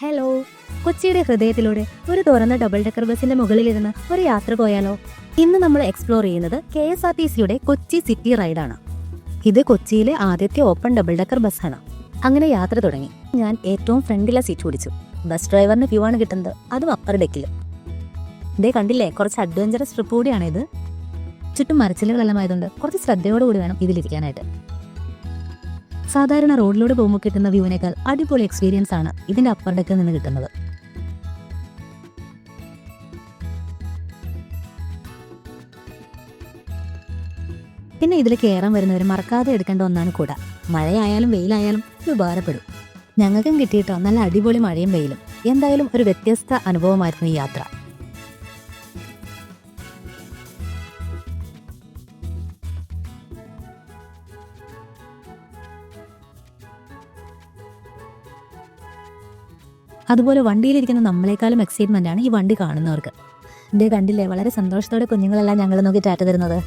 Hello, കൊച്ചിയുടെ ഹൃദയത്തിലൂടെ ഒരു തുറന്ന ഡബിൾ ഡെക്കർ ബസിന്റെ മുകളിലിരുന്ന് ഒരു യാത്ര പോയാലോ? ഇന്ന് നമ്മൾ എക്സ്പ്ലോർ ചെയ്യുന്നത് KSRTCയുടെ കൊച്ചി സിറ്റി റൈഡാണ്. ഇത് കൊച്ചിയിലെ ആദ്യത്തെ ഓപ്പൺ ഡബിൾ ഡെക്കർ ബസ്സാണ്. അങ്ങനെ യാത്ര തുടങ്ങി. ഞാൻ ഏറ്റവും ഫ്രണ്ടിലെ സീറ്റ് പിടിച്ചു. ബസ് ഡ്രൈവറിന് വ്യൂ ആണ് കിട്ടുന്നത്, അതും അപ്പർ ഡെക്കിൽ. ഇതേ കണ്ടില്ലേ, കുറച്ച് അഡ്വഞ്ചറസ് ട്രിപ്പ് കൂടിയാണ് ഇത്. ചുറ്റും മരച്ചിലുകളെല്ലാം ആയതുകൊണ്ട് കുറച്ച് ശ്രദ്ധയോടുകൂടി വേണം ഇതിലിരിക്കാനായിട്ട്. സാധാരണ റോഡിലൂടെ പോകുമ്പോൾ കിട്ടുന്ന വ്യൂവിനേക്കാൾ അടിപൊളി എക്സ്പീരിയൻസ് ആണ് ഇതിന്റെ അപ്പർ ഡെക്കിൽ നിന്ന് കിട്ടുന്നത്. പിന്നെ ഇതിൽ കയറാൻ വരുന്നവർ മറക്കാതെ എടുക്കേണ്ട ഒന്നാണ് കുട. മഴയായാലും വെയിലായാലും ഇത് ഉപകാരപ്പെടും. ഞങ്ങൾക്കും കിട്ടിയിട്ടോ നല്ല അടിപൊളി മഴയും വെയിലും. എന്തായാലും ഒരു വ്യത്യസ്ത അനുഭവമായിരുന്നു ഈ യാത്ര. അതുപോലെ വണ്ടിയിലിരിക്കുന്ന നമ്മളെക്കാളും എക്സൈറ്റ്മെന്റ് ആണ് ഈ വണ്ടി കാണുന്നവർക്ക്. ഇതേ കണ്ടില്ലേ, വളരെ സന്തോഷത്തോടെ കുഞ്ഞുങ്ങളെല്ലാം ഞങ്ങൾ നോക്കി ടാറ്റ തരുന്നത്.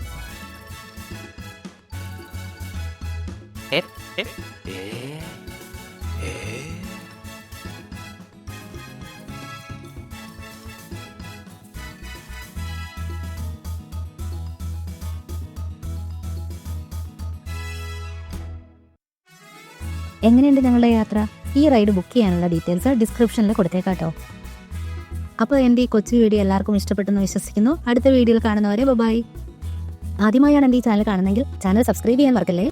എങ്ങനെയുണ്ട് ഞങ്ങളുടെ യാത്ര? ഈ റൈഡ് ബുക്ക് ചെയ്യാനുള്ള ഡീറ്റെയിൽസ് ഡിസ്ക്രിപ്ഷനിൽ കൊടുത്തേക്കാട്ടോ. അപ്പോൾ എൻ്റെ ഈ കൊച്ചു വീഡിയോ എല്ലാവർക്കും ഇഷ്ടപ്പെട്ടെന്ന് വിശ്വസിക്കുന്നു. അടുത്ത വീഡിയോയിൽ കാണുന്നവരെ ബൈ. ആദ്യമായാണ് എൻ്റെ ഈ ചാനൽ കാണുന്നതെങ്കിൽ ചാനൽ സബ്സ്ക്രൈബ് ചെയ്യാൻ മറക്കല്ലേ.